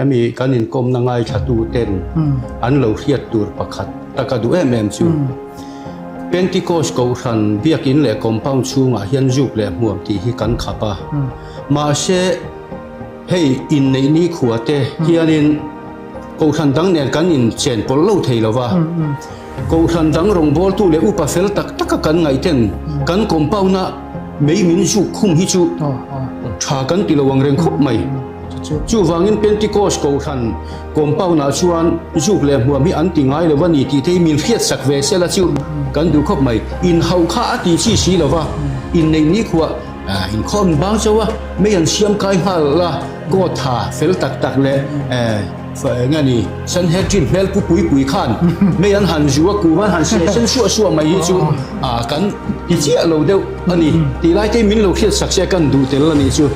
hemi kanin kom na ngai thatu ten an lo hiat tur pakhat taka du em chu Pentecost ko ran biakin le compound chunga hian juk le muam ti hi kan khapa ma se hei in nei ni khuate hianin ko ran dang nen kan in chen pol lo theilowa ko ran dang rong bol tu le upa fel tak tak kan ngai ten kan compound na mei min ju khum hi chu tha kan ti lawang reng khop mai chu wangin Pentecost ko ran compound na chuan juk le muam hi an ti ngai le wani ti thei min fiat sak ve sela chu kan du khop mai in hau kha ati chi si lawa in nei ni khuwa in khom bang chawa me an siam kai hal la go tha fel tak tak le ngani san he trin mel pu pui khan me an han juwa ku man han se sen su mai hi chu kan ti chi lo deu ani ti lai te min lo khiat sak se kan du tel ani chu